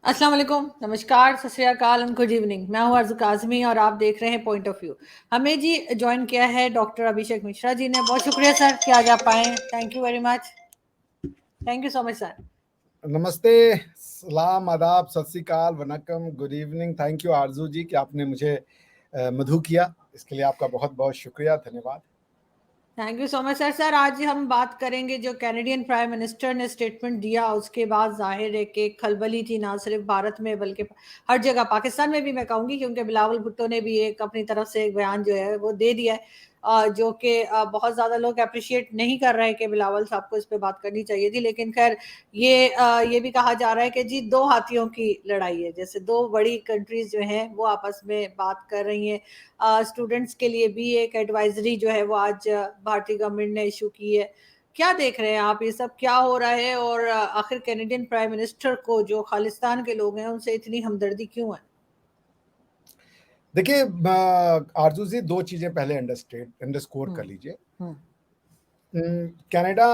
अस्सलाम वालेकुम, नमस्कार, सत श्री अकाल एंड गुड इवनिंग। मैं हूँ अर्ज़ काज़मी और आप देख रहे हैं पॉइंट ऑफ व्यू। हमें जी जॉइन किया है डॉक्टर अभिषेक मिश्रा जी ने। बहुत शुक्रिया सर कि आज आप आए। Thank you very much. Thank you so much sir. नमस्ते, सलाम, आदाब, सत श्री अकाल, vanakkam, good evening. Thank you आरजू जी कि आपने मुझे मधु किया। इसके लिए आपका बहुत बहुत शुक्रिया, धन्यवाद। Thank you so much sir. Sir आज हम बात करेंगे जो कैनेडियन प्राइम मिनिस्टर ने स्टेटमेंट दिया, उसके बाद जाहिर है कि खलबली थी ना सिर्फ भारत में बल्कि हर जगह, पाकिस्तान में भी मैं कहूँगी, क्योंकि बिलावल भुट्टो ने भी एक अपनी तरफ से एक बयान जो है वो दे दिया है, जो कि बहुत ज़्यादा लोग अप्रिशिएट नहीं कर रहे हैं कि बिलावल साहब को इस पे बात करनी चाहिए थी। लेकिन खैर ये भी कहा जा रहा है कि जी दो हाथियों की लड़ाई है, जैसे दो बड़ी कंट्रीज जो हैं वो आपस में बात कर रही हैं। स्टूडेंट्स के लिए भी एक एडवाइजरी जो है वो आज भारतीय गवर्नमेंट ने इशू की है। क्या देख रहे हैं आप, ये सब क्या हो रहा है? और आखिर कैनेडियन प्राइम मिनिस्टर को जो खालिस्तान के लोग हैं उनसे इतनी हमदर्दी क्यों है? देखिए आरजू जी, दो चीजें पहले अंडरस्कोर कर हम्म। लीजिए। हम्म। कनाडा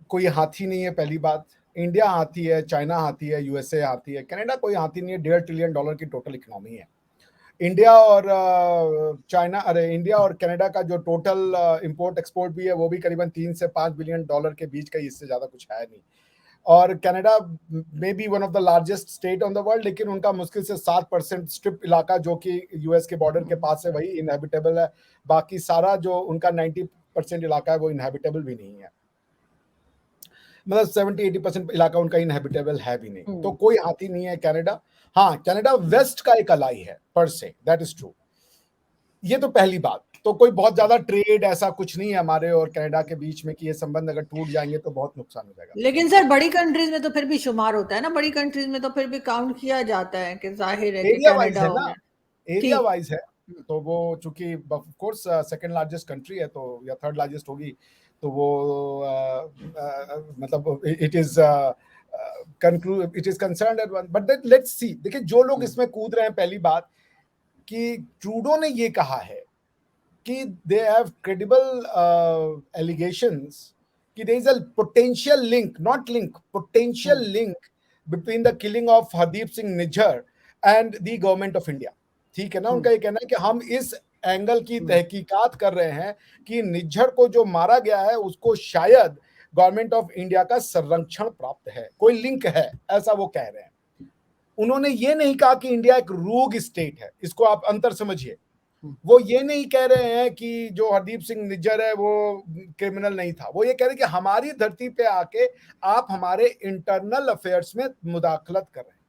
कोई हाथी नहीं है, पहली बात। इंडिया हाथी है, चाइना हाथी है, यूएसए हाथी है। कनाडा कोई हाथी नहीं है। $1.5 ट्रिलियन की टोटल इकोनॉमी है। इंडिया और चाइना, अरे इंडिया और कनाडा का जो टोटल इंपोर्ट एक्सपोर्ट भी है वो भी करीबन $3 से $5 बिलियन के बीच का ही, इससे ज्यादा कुछ है नहीं। और कनाडा में be one of the largest state on the world, लेकिन उनका मुश्किल से 7% स्ट्रिप इलाका जो कि यूएस के बॉर्डर के पास है वही इनहेबिटेबल है। बाकी सारा जो उनका 90% इलाका है वो इनहेबिटेबल भी नहीं है। मतलब 70-80% इलाका उनका इनहेबिटेबल है भी नहीं। तो कोई हाथी नहीं है कनाडा। हाँ, कनाडा वेस्ट का एक अलाई है पर से, दैट इज ट्रू। ये तो पहली बात। तो कोई बहुत ज्यादा ट्रेड ऐसा कुछ नहीं है हमारे और कनाडा के बीच में कि ये संबंध अगर टूट जाएंगे तो बहुत नुकसान हो जाएगा। लेकिन सर बड़ी कंट्रीज में तो फिर भी शुमार होता है ना, बड़ी कंट्रीज में तो फिर भी काउंट किया जाता है कि जाहिर है कि एरिया वाइज कनाडा है हो ना, गया। एरिया ठीक। वाइज है। तो वो चूंकि of course second largest country है, तो या थर्ड लार्जेस्ट होगी, तो वो मतलब it is concerned at one, but let's see. देखिए, जो लोग इसमें कूद रहे हैं, पहली बात कि ट्रूडो ने ये कहा है कि दे हैव क्रेडिबल एलिगेशंस कि there is a potential link, not link, potential link between the killing of Hardeep Singh Nijjar and the government of India. ठीक है ना, उनका ये कहना है कि हम इस एंगल की तहकीकात कर रहे हैं कि निज्जर को जो मारा गया है उसको शायद गवर्नमेंट ऑफ इंडिया का संरक्षण प्राप्त है, कोई लिंक है, ऐसा वो कह रहे हैं। उन्होंने ये नहीं कहा कि इंडिया एक रूग स्टेट है, इसको आप अंतर समझिए। वो ये नहीं कह रहे हैं कि जो हरदीप सिंह निज्जर है वो क्रिमिनल नहीं था। वो ये कह रहे हैं कि हमारी धरती पे आके आप हमारे इंटरनल अफेयर्स में मुदाखलत कर रहे हैं।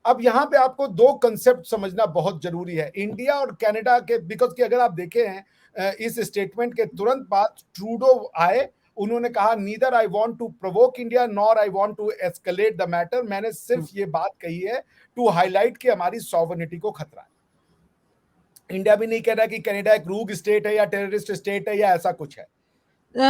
अब यहाँ पे आपको दो कंसेप्ट समझना बहुत जरूरी है, इंडिया और कनाडा के। बिकॉज कि अगर आप देखें हैं इस स्टेटमेंट के तुरंत बाद ट्रूडो आए, उन्होंने कहा neither I want to provoke India nor I want to escalate the matter. मैंने सिर्फ ये बात कही है टू हाईलाइट कि हमारी सॉवरेनिटी को खतरा है। इंडिया भी नहीं कह रहा कि कनाडा एक रूग स्टेट है या टेररिस्ट स्टेट है या ऐसा कुछ है।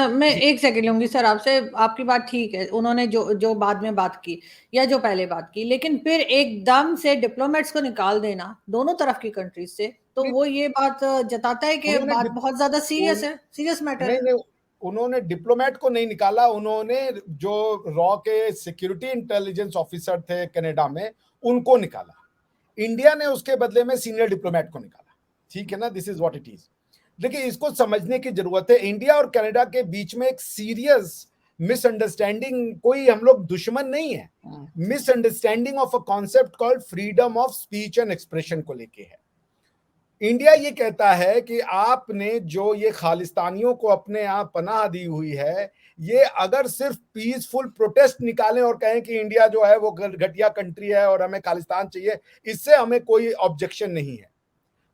मैं जी, एक सेकंड लूंगी सर आपसे। आपकी बात ठीक है, उन्होंने जो जो बाद में बात की या जो पहले बात की, लेकिन फिर एकदम से डिप्लोमेट्स को निकाल देना दोनों तरफ की कंट्रीज से, तो वो ये बात जताता है कि उन्होंने बात बहुत ज्यादा सीरियस उन, है, सीरियस मैटर नहीं है। नहीं, उन्होंने डिप्लोमेट को नहीं निकाला। उन्होंने जो रॉ के सिक्योरिटी इंटेलिजेंस ऑफिसर थे कनाडा में उनको निकाला। इंडिया ने उसके बदले में सीनियर डिप्लोमेट को निकाला। ठीक है ना, this is what it is. देखिए, इसको समझने की जरूरत है। इंडिया और कनाडा के बीच में एक सीरियस मिसअंडरस्टैंडिंग, कोई हम लोग दुश्मन नहीं है, misunderstanding of a concept called freedom of speech and expression को लेके है। इंडिया ये कहता है कि आपने जो ये खालिस्तानियों को अपने यहाँ पनाह दी हुई है, ये अगर सिर्फ पीसफुल प्रोटेस्ट निकालें और कहें कि इंडिया जो है वो घटिया कंट्री है और हमें खालिस्तान चाहिए, इससे हमें कोई ऑब्जेक्शन नहीं है।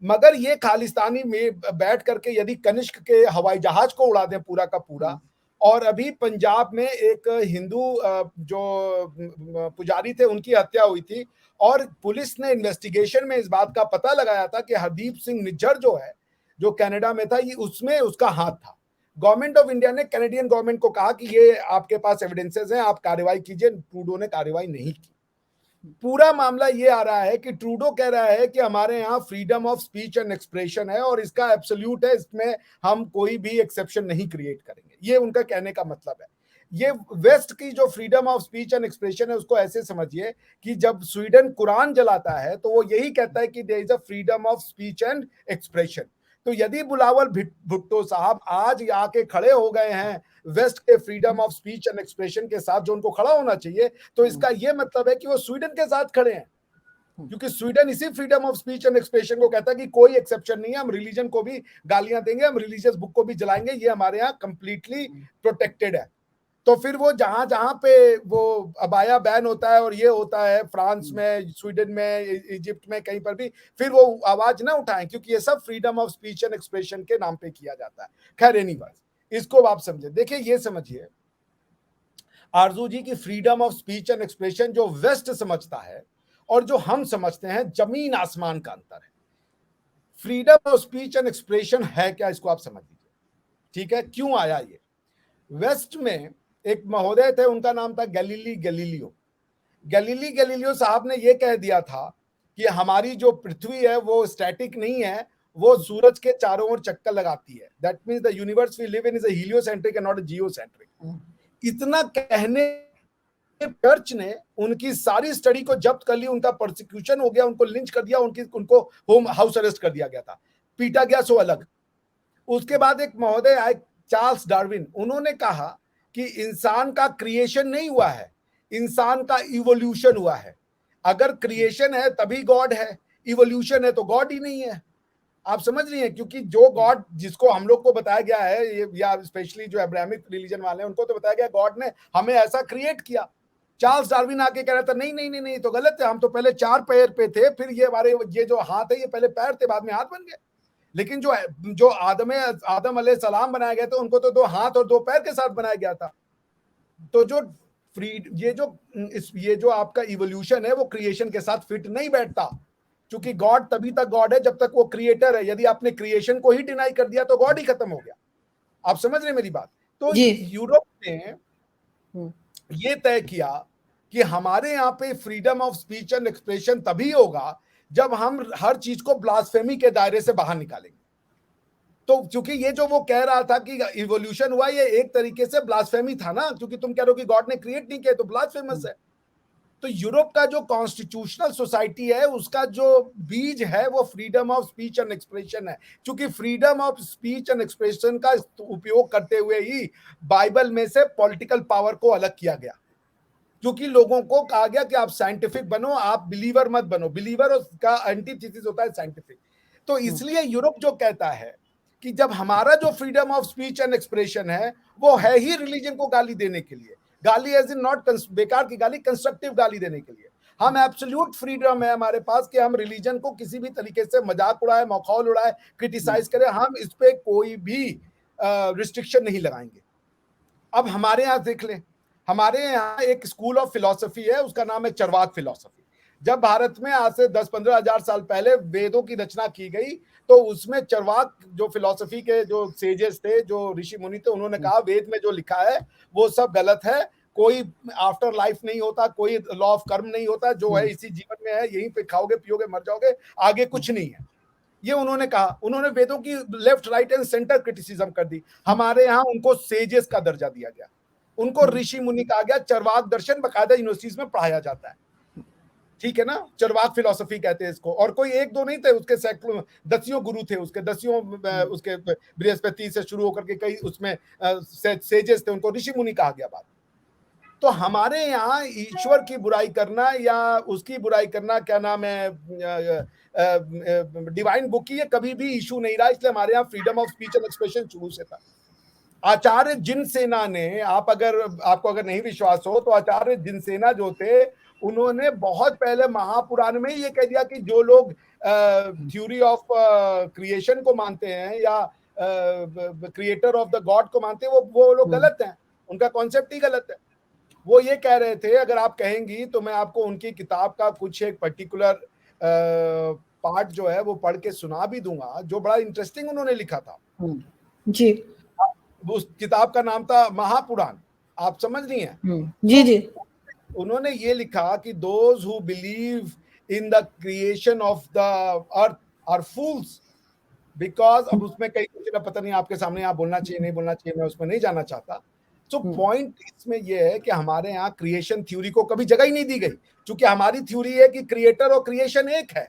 मगर ये खालिस्तानी में बैठ करके यदि कनिष्क के हवाई जहाज को उड़ा दें पूरा का पूरा, और अभी पंजाब में एक हिंदू जो पुजारी थे उनकी हत्या हुई थी, और पुलिस ने इन्वेस्टिगेशन में इस बात का पता लगाया था कि हरदीप सिंह निज्जर जो है, जो कनाडा में था, ये उसमें उसका हाथ था। गवर्नमेंट ऑफ इंडिया ने कैनेडियन गवर्नमेंट को कहा कि ये आपके पास एविडेंसेस हैं, आप कार्रवाई कीजिए। ट्रूडो ने कार्रवाई नहीं की। पूरा मामला ये आ रहा है कि ट्रूडो कह रहा है कि हमारे यहाँ freedom of speech and expression है और इसका एब्सोल्यूट है, इसमें हम कोई भी एक्सेप्शन नहीं क्रिएट करेंगे। ये उनका कहने का मतलब है। ये वेस्ट की जो freedom of speech and expression है उसको ऐसे समझिए कि जब स्वीडन कुरान जलाता है तो वो यही कहता है कि there is a freedom of speech and expression. तो यदि बिलावल भुट्टो साहब आज आके खड़े हो गए हैं वेस्ट के freedom of speech and expression के साथ जो उनको खड़ा होना चाहिए, तो इसका ये मतलब है कि वो स्वीडन के साथ खड़े हैं, क्योंकि स्वीडन इसी freedom of speech and expression को कहता है कि कोई एक्सेप्शन नहीं है, हम रिलीजन को भी गालियां देंगे, हम रिलीजियस बुक को भी जलाएंगे, ये हमारे यहाँ कंप्लीटली प्रोटेक्टेड है। तो फिर वो जहां जहां पे वो अबाया बैन होता है और ये होता है फ्रांस में, स्वीडन में, इजिप्ट में, कहीं पर भी, फिर वो आवाज ना उठाएं, क्योंकि ये सब freedom of speech and expression के नाम पे किया जाता है। खैर एनीवेज, इसको आप समझे। देखिए ये समझिए आरजू जी की freedom of speech and expression जो वेस्ट समझता है और जो हम समझते हैं, जमीन आसमान का अंतर है। Freedom of speech and expression है क्या, इसको आप समझ लीजिए, ठीक है। क्यों आया ये? वेस्ट में एक महोदय थे, उनका नाम था गैलीलियो। गैलीलियो साहब ने यह कह दिया था कि हमारी जो पृथ्वी है वो स्टैटिक नहीं है, वो सूरज के चारों ओर चक्कर लगाती है। That means the universe we live in is a heliocentric and not a geocentric. इतना कहने चर्च ने उनकी सारी स्टडी को जब्त कर ली, उनका प्रोसिक्यूशन हो गया, उनको लिंच कर दिया, उनको होम हाउस अरेस्ट कर दिया गया था, पीटा गया सो अलग। उसके बाद एक महोदय आए चार्ल्स डार्विन, उन्होंने कहा कि इंसान का क्रिएशन नहीं हुआ है, इंसान का इवोल्यूशन हुआ है। अगर क्रिएशन है तभी गॉड है, इवोल्यूशन है तो गॉड ही नहीं है। आप समझ रही हैं, क्योंकि जो गॉड जिसको हम लोग को बताया गया है, या स्पेशली जो अब्राहमिक रिलीजन वाले हैं उनको तो बताया गया गॉड ने हमें ऐसा क्रिएट किया। चार्ल्स डार्विन आके कह रहा था नहीं नहीं नहीं नहीं, तो गलत है, हम तो पहले 4 पैर पे थे, फिर ये हमारे ये जो हाथ है ये पहले पैर थे, बाद में हाथ बन गए। लेकिन जो आदम अलैहिस्सलाम बनाया गया था उनको तो 2 हाथ और 2 पैर के साथ बनाया गया था। तो जो ये जो आपका इवोल्यूशन है वो क्रिएशन के साथ फिट नहीं बैठता, क्योंकि गॉड तभी तक गॉड है जब तक वो क्रिएटर है। यदि आपने क्रिएशन को ही डिनाई कर दिया तो गॉड ही खत्म हो गया। आप समझ रहे मेरी बात? तो यूरोप ने ये तय किया कि हमारे यहाँ पे freedom of speech and expression तभी होगा जब हम हर चीज को ब्लास्फेमी के दायरे से बाहर निकालेंगे। तो क्योंकि ये जो वो कह रहा था कि इवोल्यूशन हुआ, ये एक तरीके से ब्लास्फेमी था ना, क्योंकि तुम कह रहे हो कि गॉड ने क्रिएट नहीं किया, तो ब्लास्फेमस है। तो यूरोप का जो कॉन्स्टिट्यूशनल सोसाइटी है उसका जो बीज है वो freedom of speech and expression है, क्योंकि freedom of speech and expression का उपयोग करते हुए ही बाइबल में से पॉलिटिकल पावर को अलग किया गया, क्योंकि लोगों को कहा गया कि आप साइंटिफिक बनो, आप बिलीवर मत बनो। बिलीवर का एंटीथेसिस होता है साइंटिफिक। तो इसलिए यूरोप जो कहता है कि जब हमारा जो freedom of speech and expression है वो है ही रिलीजन को गाली देने के लिए, गाली एज इन नॉट बेकार की गाली, कंस्ट्रक्टिव गाली देने के लिए। हम एब्सोल्यूट फ्रीडम है हमारे पास कि हम रिलीजन को किसी भी तरीके से मजाक उड़ाए, मखौल उड़ाए, क्रिटिसाइज करें, हम इस पे कोई भी रिस्ट्रिक्शन नहीं लगाएंगे। अब हमारे यहाँ देख लें, हमारे यहाँ एक स्कूल ऑफ फिलॉसफी है, उसका नाम है चरवाक फिलॉसफी। जब भारत में आज से 10-15 हजार साल पहले वेदों की रचना की गई तो उसमें चरवाक जो फिलॉसफी के जो सेजेस थे, जो ऋषि मुनि थे, उन्होंने कहा वेद में जो लिखा है वो सब गलत है, कोई आफ्टर लाइफ नहीं होता, कोई लॉ ऑफ कर्म नहीं होता, जो है इसी जीवन में है, यहीं पे खाओगे पियोगे मर जाओगे, आगे कुछ नहीं है। ये उन्होंने कहा। उन्होंने वेदों की left right and centre criticism कर दी। हमारे यहाँ उनको सेजेस का दर्जा दिया गया, उनको ऋषि मुनि कहा गया। चरवाक दर्शन बकायदा यूनिवर्सिटीज में पढ़ाया जाता है, ठीक है ना, चरवाक फिलॉसफी कहते हैं इसको। और कोई एक दो नहीं थे, उसके सैकड़ों दसियों गुरु थे, उसके दसियों उसके बृहस्पति से शुरू होकर के कई उसमें सेजेस थे, उनको ऋषि मुनि कहा गया। बात तो हमारे यहाँ ईश्वर की बुराई करना या उसकी बुराई करना, क्या नाम है, डिवाइन बुक की, ये कभी भी इशू नहीं रहा। इसलिए हमारे यहाँ freedom of speech and expression शुरू से था। आचार्य जिनसेना ने, आपको अगर नहीं विश्वास हो तो आचार्य जिनसेना जो थे उन्होंने बहुत पहले महापुराण में ये कह दिया कि जो लोग थ्योरी ऑफ क्रिएशन को मानते हैं या क्रिएटर ऑफ द गॉड को मानते हैं वो लोग गलत हैं, उनका कॉन्सेप्ट ही गलत है। वो ये कह रहे थे, अगर आप कहेंगी तो मैं आपको उनकी किताब का कुछ एक पर्टिकुलर पार्ट जो है वो पढ़ के सुना भी दूंगा, जो बड़ा इंटरेस्टिंग उन्होंने लिखा था जी। उस किताब का नाम था महापुराण। आप समझ रही हैं? जी जी। उन्होंने ये लिखा कि those who believe in the creation of the earth are fools, because अब उसमें कई कुछ पता नहीं आपके सामने, आप बोलना चाहिए नहीं बोलना चाहिए, मैं उसमें नहीं जाना चाहता। सो पॉइंट इसमें यह है कि हमारे यहाँ क्रिएशन थ्योरी को कभी जगह ही नहीं दी गई, क्योंकि हमारी थ्योरी है कि क्रिएटर और क्रिएशन एक है।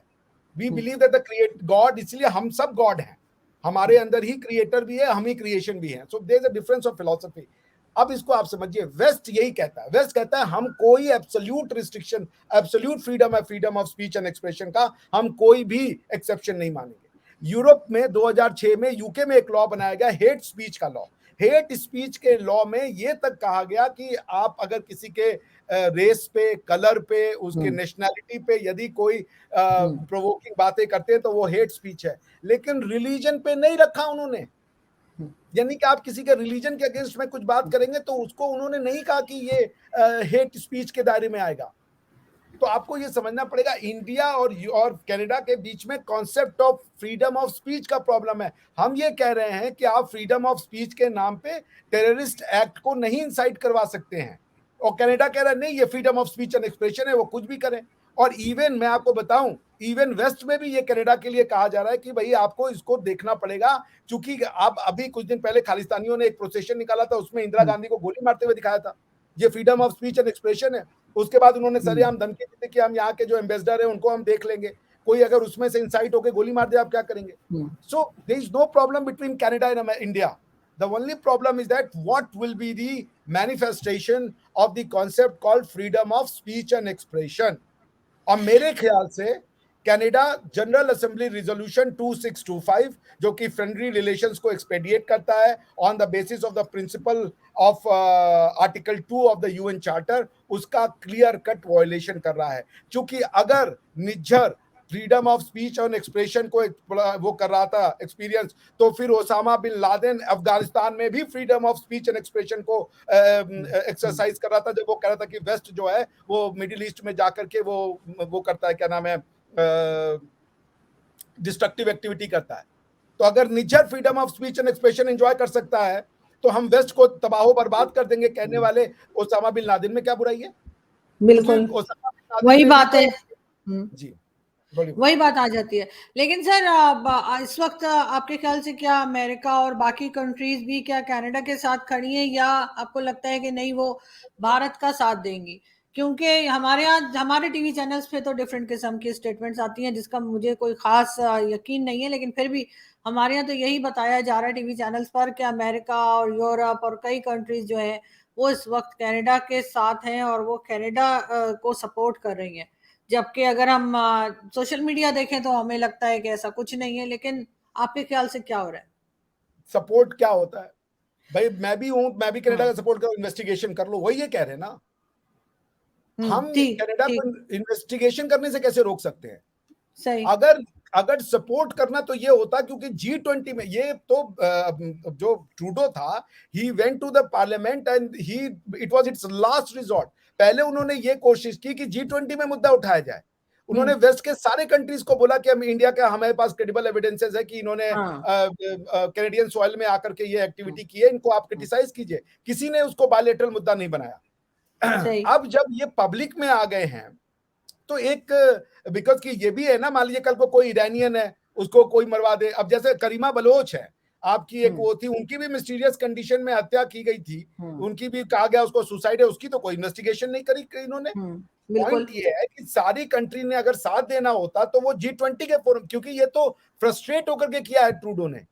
We believe that the create God, इसलिए हम सब गॉड हैं, हमारे अंदर ही क्रिएटर भी है, हम ही क्रिएशन भी है। So there is a difference of philosophy. अब इसको आप समझिए, वेस्ट यही कहता है, वेस्ट कहता है हम कोई एब्सोल्यूट रिस्ट्रिक्शन, एब्सोल्यूट फ्रीडम है, freedom of speech and expression का हम कोई भी एक्सेप्शन नहीं मानेंगे। यूरोप में 2006 में यूके में एक लॉ बनाया गया, हेट स्पीच का लॉ। हेट स्पीच के लॉ में ये तक कहा गया कि आप अगर किसी के रेस पे, कलर पे, उसके नेशनैलिटी पे यदि कोई प्रोवोकिंग बातें करते हैं तो वो हेट स्पीच है। लेकिन रिलीजन पे नहीं रखा उन्होंने, यानी कि आप किसी के रिलीजन के अगेंस्ट में कुछ बात करेंगे तो उसको उन्होंने नहीं कहा कि ये हेट स्पीच के दायरे में आएगा। तो आपको ये समझना पड़ेगा, इंडिया और कनाडा के बीच में concept of freedom of speech का प्रॉब्लम है। हम ये कह रहे हैं कि आप फ्रीडम ऑफ स्पीच के नाम पे टेररिस्ट एक्ट को नहीं इंसाइट करवा सकते हैं, और कनाडा कह रहा है नहीं, ये freedom of speech and expression है, वो कुछ भी करें। और इवन मैं आपको बताऊं, इवन वेस्ट में भी ये कनाडा के लिए कहा जा रहा है कि भाई आपको इसको देखना पड़ेगा, क्योंकि आप अभी कुछ दिन पहले खालिस्तानियों ने एक प्रोसेशन निकाला था, उसमें इंदिरा गांधी को गोली मारते हुए दिखाया था। ये freedom of speech and expression है। उसके बाद उन्होंने सरेआम धमकी दी थी कि हम यहाँ के जो एम्बेसडर है उनको हम देख लेंगे, कोई अगर उसमें से इंसाइट होकर गोली मार दे आप क्या करेंगे? So there is no problem between Canada and India. The only problem is that what will be the manifestation of the concept called freedom of speech and expression। और मेरे ख्याल से कनाडा जनरल असेंबली रिजोल्यूशन 2625 जो कि friendly relations को एक्सपेडिएट करता है on the basis of the principle of article 2 of the UN charter, उसका क्लियर कट वायलेशन कर रहा है। क्योंकि अगर निज्जर फ्रीडम ऑफ स्पीच और एक्सप्रेशन को वो कर रहा था एक्सपीरियंस, तो फिर ओसामा बिन लादेन अफगानिस्तान में भी freedom of speech and expression को एक्सरसाइज कर रहा था, जब वो कह रहा था कि वेस्ट जो है वो मिडिल ईस्ट में जाकर के वो करता है, क्या नाम है, डिस्ट्रक्टिव एक्टिविटी करता है। तो अगर Nijjar freedom of speech and expression enjoy कर सकता है तो हम वेस्ट को तबाह बर्बाद कर देंगे कहने वाले ओसामा बिन लादेन में क्या बुराई है? बिल्कुल वही बात है। जी वही बात आ जाती है। लेकिन सर इस वक्त आपके ख्याल से क्या अमेरिका और बाकी कंट्रीज भी क्या कनाडा के साथ खड़ी हैं, या आपको लगता है कि नहीं वो भारत का साथ देंगी? क्योंकि हमारे यहाँ हमारे टीवी चैनल्स पे तो डिफरेंट किस्म की स्टेटमेंट्स आती हैं जिसका मुझे कोई खास यकीन नहीं है, लेकिन फिर भी हमारे यहाँ तो यही बताया जा रहा है टीवी चैनल्स पर कि अमेरिका और यूरोप और कई कंट्रीज जो है वो इस वक्त कनाडा के साथ हैं और वो कनाडा को सपोर्ट कर रही हैं। जबकि अगर हम सोशल मीडिया देखें तो हमें लगता है कि ऐसा कुछ नहीं है। लेकिन आपके ख्याल से क्या हो रहा है? सपोर्ट क्या होता है भाई? मैं भी हूं, मैं भी कनाडा का सपोर्ट करूं, इन्वेस्टिगेशन कर लो, वही ये कह रहे हैं ना। हम कनाडा को इन्वेस्टिगेशन करने से कैसे रोक सकते हैं? सही। अगर सपोर्ट करना तो ये होता, क्योंकि G20 में ये तो जो ट्रूडो था, he went to the parliament and he it was its last resort. पहले उन्होंने ये कोशिश की कि G20 में मुद्दा उठाया जाए। उन्होंने वेस्ट के सारे कंट्रीज को बोला कि हम इंडिया का, हमारे पास क्रेडिबल एविडेंसेस है कि इन्होंने कैनेडियन सॉइल में आकर के ये एक्टिविटी की है, इनको आप क्रिटिसाइज कीजिए। किसी ने उसको बायलैटरल मुद्दा नहीं बनाया। अब जब ये पब्लिक में आ गए हैं तो एक बिकॉज कि ये भी है ना, मान लीजिए कल को कोई ईरानियन है, उसको कोई मरवा दे। अब जैसे करीमा बलोच है आपकी, एक वो थी, उनकी भी मिस्टीरियस कंडीशन में हत्या की गई थी, उनकी भी कहा गया उसको सुसाइड है, उसकी तो कोई इन्वेस्टिगेशन नहीं करी इन्होंने। पॉइंट ये है कि सारी कंट्री ने अगर साथ देना होता तो वो G20 के फोरम, क्योंकि ये तो फ्रस्ट्रेट होकर के किया है ट्रूडो ने।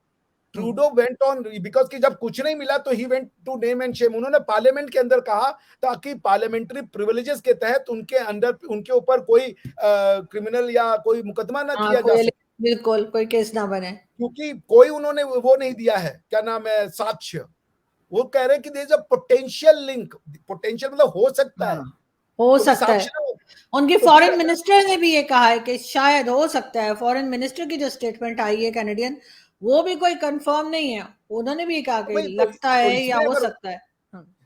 ट्रूडो वेंट ऑन बिकॉज कि जब कुछ नहीं मिला तो he went to name and shame. उन्होंने पार्लियामेंट के अंदर कहा ताकि पार्लियामेंट्री प्रिविलेजेस के तहत उनके अंदर, उनके ऊपर कोई क्रिमिनल या कोई मुकदमा ना किया जा सके, बिल्कुल कोई केस ना बने, क्योंकि कोई उन्होंने वो नहीं दिया है, क्या नाम है, साक्ष्य। वो कह रहे हैं कि there is a potential link, potential मतलब हो सकता है, हो सकता है। उनकी फॉरेन मिनिस्टर ने भी ये कहा है कि शायद हो सकता है। फॉरेन मिनिस्टर की जो स्टेटमेंट आई है कैनेडियन, वो भी कोई कंफर्म नहीं है, उन्होंने भी कहा कि लगता है या हो सकता है।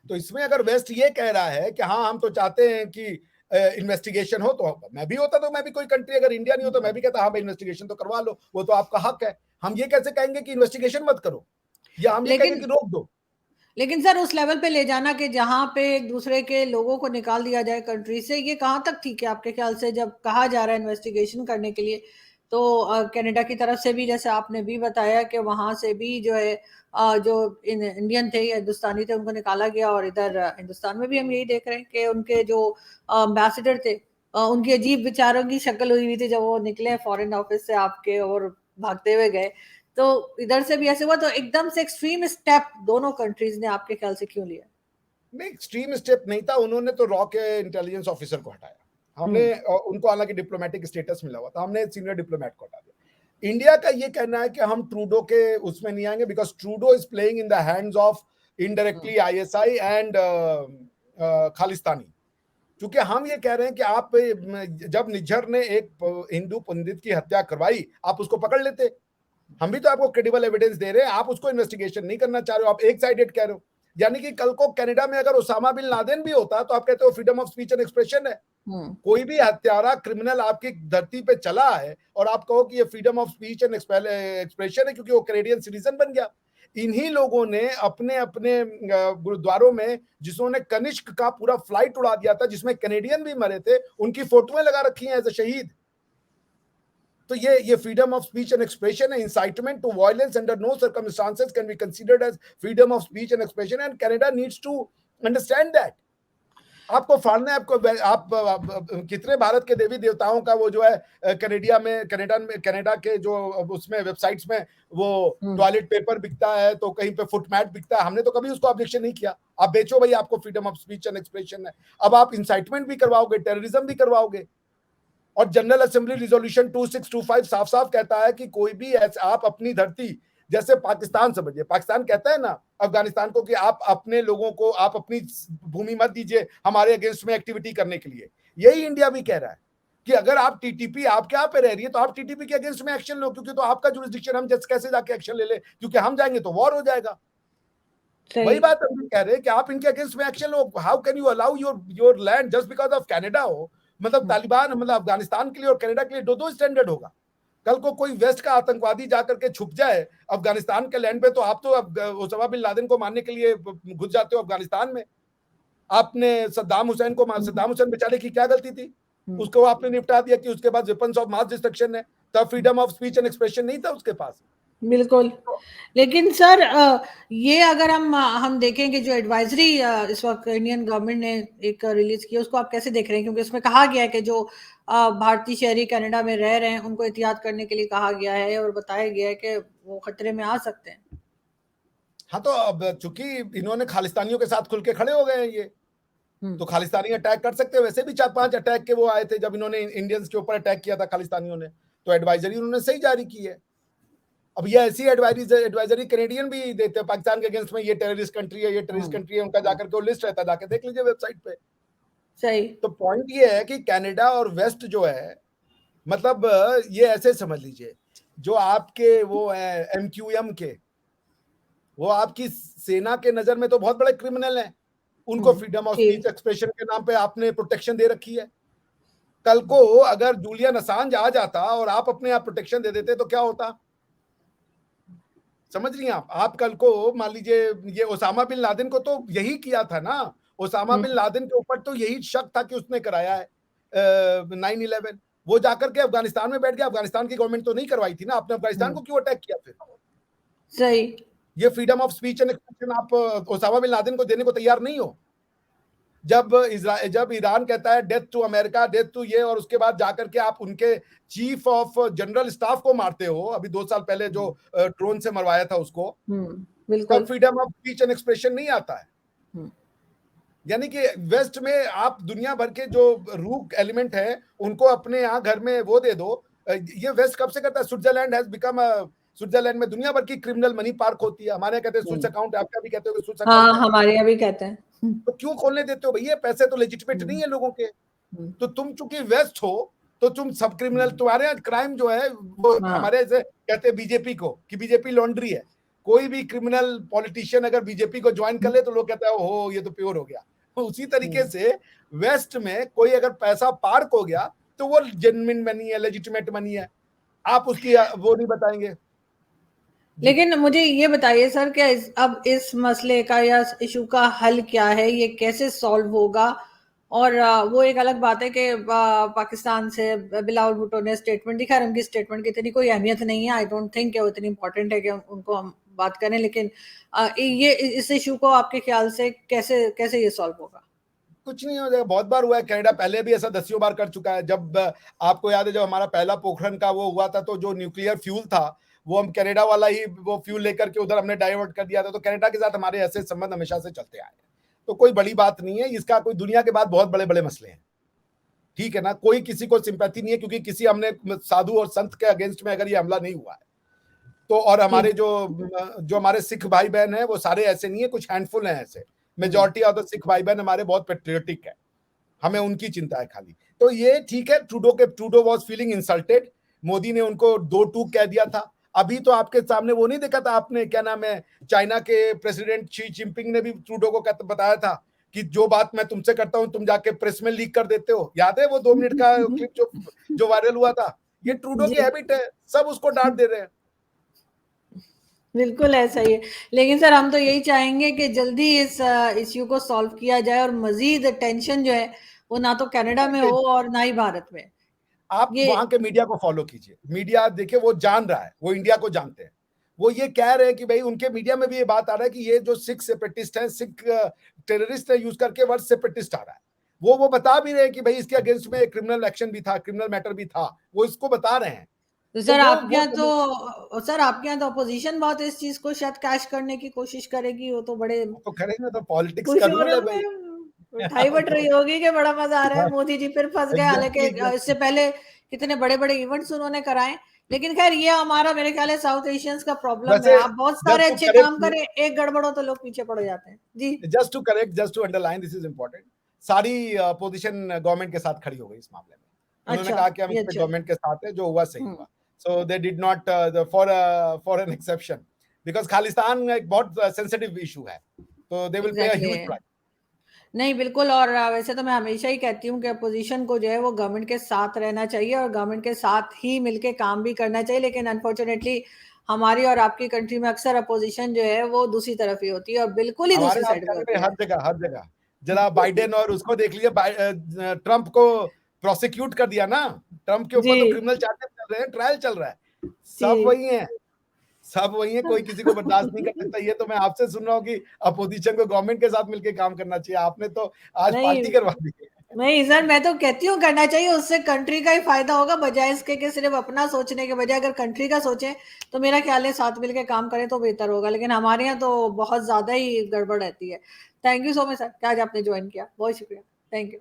तो इसमें अगर वेस्ट ये कह रहा है कि हाँ हम तो चाहते हैं कि इन्वेस्टिगेशन हो, तो मैं भी होता, तो मैं भी कोई कंट्री अगर इंडिया नहीं हो तो मैं भी कहता हाँ भाई इन्वेस्टिगेशन तो करवा लो, वो तो आपका हक है। हम ये कैसे कहेंगे कि इन्वेस्टिगेशन मत करो, या हम ये कहेंगे कि रोक दो? लेकिन सर उस लेवल पे ले जाना कि जहां पे एक दूसरे के लोगों को निकाल दिया जाए कंट्री से, ये कहां तक ठीक है आपके ख्याल से? जब कहा जा रहा है इन्वेस्टिगेशन करने के लिए, तो कनाडा की तरफ से भी जैसे आपने भी बताया कि वहां से भी जो है जो इंडियन थे या हिंदुस्तानी थे उनको निकाला गया, और इधर हिंदुस्तान में भी हम यही देख रहे हैं कि उनके जो एम्बेसडर थे उनकी अजीब विचारों की शक्ल हुई हुई थी जब वो निकले फॉरेन ऑफिस से आपके और भागते हुए गए। तो इधर से भी ऐसे हुआ, तो एकदम से एक्सट्रीम स्टेप दोनों कंट्रीज ने आपके ख्याल से क्यों लिया? नहीं, एक्सट्रीम स्टेप नहीं था, उन्होंने तो रॉ के इंटेलिजेंस ऑफिसर को हटाया। हमने उनको हालांकि डिप्लोमेटिक स्टेटस मिला हुआ था, हमने सीनियर डिप्लोमेट को हटा दिया। इंडिया का ये कहना है कि हम ट्रूडो के उसमें नहीं आएंगे because Trudeau is playing in the hands of indirectly ISI and Khalistani. क्योंकि हम ये कह रहे हैं कि आप जब निज्जर ने एक हिंदू पंडित की हत्या करवाई, आप उसको पकड़ लेते। हम भी तो आपको क्रेडिबल एविडेंस दे रहे हैं, आप उसको इन्वेस्टिगेशन नहीं करना चाह रहे हो, आप एक साइडेड कह रहे हो। यानी कि कल को कनाडा में अगर ओसामा बिन लादेन भी होता तो आप कहते हो freedom of speech and expression है। कोई भी हत्यारा क्रिमिनल आपकी धरती पे चला है और आप कहो कि ये freedom of speech and expression है क्योंकि वो कैनेडियन सिटीजन बन गया। इन्हीं लोगों ने अपने अपने गुरुद्वारों में, जिन्होंने कनिष्क का पूरा फ्लाइट उड़ा दिया था जिसमें कैनेडियन भी मरे थे, उनकी फोटोएं लगा रखी हैं एज अ शहीद। तो ये freedom of speech and expression है। Incitement to violence under no circumstances can be considered as freedom of speech and expression and Canada needs to understand that. आपको फाड़ना है, आपको आप कितने भारत के देवी देवताओं का वो जो है कनाडा में कनाडा के जो उसमें वेबसाइट्स में वो टॉयलेट पेपर बिकता है, तो कहीं पे फुटमैट बिकता है, हमने तो कभी उसको ऑब्जेक्शन नहीं किया। आप बेचो भाई, आपको freedom of speech and expression है। अब आप इंसाइटमेंट भी करवाओगे, टेररिज्म भी करवाओगे। और जनरल असेंबली रिजोल्यूशन 2625 साफ साफ कहता है कि कोई भी आप अपनी धरती, जैसे पाकिस्तान समझिए, पाकिस्तान कहता है ना अफगानिस्तान को कि आप अपने लोगों को, आप अपनी भूमि मत दीजिए हमारे अगेंस्ट में एक्टिविटी करने के लिए। यही इंडिया भी कह रहा है कि अगर आप टीटीपी आपके यहाँ पे रह रही है तो आप टीटीपी के अगेंस्ट में एक्शन लो, क्योंकि तो आपका जुरिस्डिक्शन, हम कैसे जाके एक्शन ले ले, क्योंकि हम जाएंगे तो वॉर हो जाएगा। वही बात हम भी कह रहे हैं कि आप इनके अगेंस्ट में action low. How can you allow your land just because of Canada हो? मतलब तालिबान, मतलब अफगानिस्तान के लिए और कनाडा के लिए दो स्टैंडर्ड होगा। कल को कोई वेस्ट का आतंकवादी जाकर के छुप जाए अफगानिस्तान के लैंड पे, तो आप तो ओसामा बिन लादेन को मारने के लिए घुस जाते हो अफगानिस्तान में। आपने सद्दाम हुसैन सद्दाम हुसैन बेचारे की क्या गलती थी? उसको आपने निपटा दिया कि उसके बाद वेपन्स ऑफ मास डिस्ट्रक्शन है, तब freedom of speech and expression नहीं था उसके पास। बिल्कुल। लेकिन सर ये अगर हम देखेंगे जो एडवाइजरी इस वक्त इंडियन गवर्नमेंट ने एक रिलीज की, उसको आप कैसे देख रहे हैं? क्योंकि उसमें कहा गया है कि जो भारतीय शहरी कनाडा में रह रहे हैं उनको एहतियात करने के लिए कहा गया है और बताया गया है कि वो खतरे में आ सकते हैं। हाँ, तो अब चूंकि इन्होंने खालिस्तानियों के साथ खुल के खड़े हो गए हैं, ये तो खालिस्तानी अटैक कर सकते हैं। वैसे भी 4-5 अटैक के वो आए थे जब इन्होंने इंडियंस के ऊपर अटैक किया था खालिस्तानियों ने, तो एडवाइजरी उन्होंने सही जारी की है। अब ये ऐसी एडवाइजरी कैनेडियन भी देते हैं पाकिस्तान के अगेंस्ट में, ये टेररिस्ट कंट्री है, ये टेररिस्ट कंट्री है, उनका जाकर के वो लिस्ट रहता है, जाकर देख लीजिए वेबसाइट पे। सही। तो पॉइंट ये है कि कनाडा और वेस्ट जो है, मतलब ये ऐसे समझ लीजिए, जो आपके वो है एमक्यूएम के, वो आपकी सेना के नजर में तो बहुत बड़े क्रिमिनल हैं। उनको फ्रीडम ऑफ स्पीच एक्सप्रेशन के नाम पे आपने प्रोटेक्शन दे रखी है। कल को अगर जूलियन असांज आ जाता और आप अपने आप प्रोटेक्शन दे देते तो क्या होता? समझ रही हैं आप कल को मान लीजिए ये ओसामा बिन लादेन को तो यही किया था ना, ओसामा बिन लादेन के ऊपर तो यही शक था कि उसने कराया है 9/11। वो जाकर के अफगानिस्तान में बैठ गया। अफगानिस्तान की गवर्नमेंट तो नहीं करवाई थी ना, आपने अफगानिस्तान को क्यों अटैक किया फिर? सही। ये freedom of speech and expression आप ओसामा बिन लादेन को देने को तैयार नहीं हो। जब ईरान कहता है death to America, death to ये, और उसके बाद जाकर के आप उनके चीफ ऑफ जनरल स्टाफ को मारते हो, अभी 2 साल पहले जो ड्रोन से मरवाया था उसको, तब freedom of speech and expression नहीं आता है। यानी कि वेस्ट में आप दुनिया भर के जो रूक एलिमेंट है उनको अपने यहाँ घर में वो दे दो। ये वेस्ट कब से करता है? स्विट्जरलैंड हैज बिकम, स्विट्जरलैंड में दुनिया भर की क्रिमिनल मनी पार्क होती है। हमारे यहाँ कहते हैं स्विस अकाउंट, आपका भी कहते हो स्विस अकाउंट है। हमारे यहाँ भी कहते हैं। तो क्यों खोलने देते हो भैया? पैसे तो लेजिटिमेट नहीं है लोगों के। तो तुम चूंकि वेस्ट हो तो तुम सब क्रिमिनल, तुम्हारे यहाँ क्राइम जो है वो हमारे से कहते हैं बीजेपी को कि बीजेपी लॉन्ड्री है। कोई भी क्रिमिनल पॉलिटिशियन अगर बीजेपी को ज्वाइन कर ले तो लोग कहते हैं ओहो ये तो प्योर हो गया। तो उसी तरीके से वेस्ट में कोई अगर पैसा पार्क हो गया तो वो जेन्युइन मनी है, लेजिटिमेट मनी है, आप उसकी वो नहीं बताएंगे। लेकिन मुझे ये बताइए सर, क्या अब इस मसले का या इशू का हल क्या है? ये कैसे सॉल्व होगा? और वो एक अलग बात है कि पाकिस्तान से बिलावल भुट्टो ने स्टेटमेंट दिखा, उनकी स्टेटमेंट की इतनी कोई अहमियत नहीं है, आई डोंट थिंक वो इतनी इंपॉर्टेंट है कि उनको हम बात करें, लेकिन ये इस इशू को आपके ख्याल से कैसे कैसे ये सॉल्व होगा? कुछ नहीं हो जाएगा, बहुत बार हुआ है, कनाडा पहले भी ऐसा दसियों बार कर चुका है। जब आपको याद है जब हमारा पहला पोखरण का वो हुआ था, तो जो न्यूक्लियर फ्यूल था वो हम कनाडा वाला ही वो फ्यूल लेकर के उधर हमने डाइवर्ट कर दिया था। तो कनाडा के साथ हमारे ऐसे संबंध हमेशा से चलते आए, तो कोई बड़ी बात नहीं है इसका। कोई दुनिया के बाद बहुत बड़े बड़े मसले हैं, ठीक है ना, कोई किसी को सिंपैथी नहीं है क्योंकि किसी हमने साधु और संत के अगेंस्ट में अगर ये हमला नहीं हुआ है तो। और हमारे जो जो हमारे सिख भाई बहन है वो सारे ऐसे नहीं है, कुछ हैंडफुल हैं ऐसे। मेजॉरिटी ऑफ द सिख भाई बहन हमारे बहुत पेट्रियोटिक है, हमें उनकी चिंता है खाली। तो ये ठीक है, Trudeau was feeling insulted, Modi ने उनको दो टूक कह दिया था। अभी तो आपके सामने वो नहीं देखा था आपने, क्या नाम है, चाइना के प्रेसिडेंट शी जिनपिंग ने भी ट्रूडो को बताया था कि जो बात मैं तुमसे करता हूं तुम जाके प्रेस में लीक कर देते हो। याद है वो 2 मिनट का क्लिप जो वायरल हुआ था? ये ट्रूडो की जी हैबिट है, सब उसको डांट दे रहे हैं। बिल्कुल ऐसा ही है, लेकिन सर हम तो यही चाहेंगे कि जल्दी इस इश्यू को सॉल्व किया जाए और मजीद टेंशन जो है वो ना तो कनाडा में हो और ना ही भारत में। आप ये वहां के मीडिया को फॉलो कीजिए, मीडिया देखिए वो जान रहा है, वो इंडिया को जानते हैं। वो ये कह रहे हैं कि भाई उनके मीडिया में भी ये बात आ रहा है कि ये जो सिख सेपरेटिस्ट है, सिख टेररिस्ट है, यूज करके वर्ड सेपरेटिस्ट आ रहा है। वो बता भी रहे हैं कि भाई इसके अगेंस्ट में क्रिमिनल एक्शन भी था, क्रिमिनल मैटर भी था, वो इसको बता रहे हैं। तो तो सर आपके वो यहाँ तो सर आपके यहाँ तो अपोजिशन बहुत इस चीज को शायद कैश करने की कोशिश करेगी, वो तो बड़े तो करेंगे, तो पॉलिटिक्स का खुश हो रूल रहे है भाई। होंगे, उठाई बट रही होगी कि बड़ा मजा आ रहा है, मोदी जी फिर फंस गए, हालांकि एग्जैक्टली इससे एग्जैक्टली। पहले कितने बड़े बड़े इवेंट्स उन्होंने कराए। लेकिन खैर ये हमारा मेरे ख्याल है साउथ एशियंस का प्रॉब्लम है, वैसे आप बहुत सारे जस्ट टू अच्छे काम करेक्ट करें, एक गड़बड़ हो तो लोग पीछे पड़ जाते हैं जी। Just to underline, this is important. सारी पोजीशन गवर्नमेंट के साथ खड़ी हो गई इस मामले में। उन्होंने अच्छा, कहा कि हम ये इस पे अच्छा है। गवर्नमेंट के साथ है, जो हुआ सही हम्म। हुआ। So they did not for an exception, because Khalistan एक बहुत सेंसिटिव इशू है, तो they will pay a exactly huge exactly. Price. नहीं बिल्कुल, और वैसे तो मैं हमेशा ही कहती हूँ कि अपोजिशन को जो है वो गवर्नमेंट के साथ रहना चाहिए और गवर्नमेंट के साथ ही मिलके काम भी करना चाहिए, लेकिन अनफॉर्चुनेटली हमारी और आपकी कंट्री में अक्सर अपोजिशन जो है वो दूसरी तरफ ही होती है और बिल्कुल ही हमारे दूसरी आप साइड पे कह रहे होती हैं है। हर जगह जरा बाइडेन और उसको देख लिया, ट्रंप को प्रोसिक्यूट कर दिया ना, ट्रंप के ऊपर तो जी क्रिमिनल चार्जेस चल रहे हैं, ट्रायल चल रहा है। सब जी। वही है, सब वही है, कोई किसी को बर्दाश्त नहीं कर सकता। ये तो मैं आपसे सुन रहा हूँ कि अपोजिशन को गवर्नमेंट के साथ मिलकर काम करना चाहिए, आपने तो आज नहीं पार्टी करवा दी है। नहीं सर, मैं तो कहती हूँ करना चाहिए, उससे कंट्री का ही फायदा होगा, बजाय इसके कि सिर्फ अपना सोचने के बजाय अगर कंट्री का सोचें तो मेरा ख्याल है साथ मिलकर काम करें तो बेहतर होगा, लेकिन हमारे यहाँ तो बहुत ज्यादा ही गड़बड़ रहती है। Thank you so much sir कि आज आपने ज्वाइन किया, बहुत शुक्रिया। Thank you.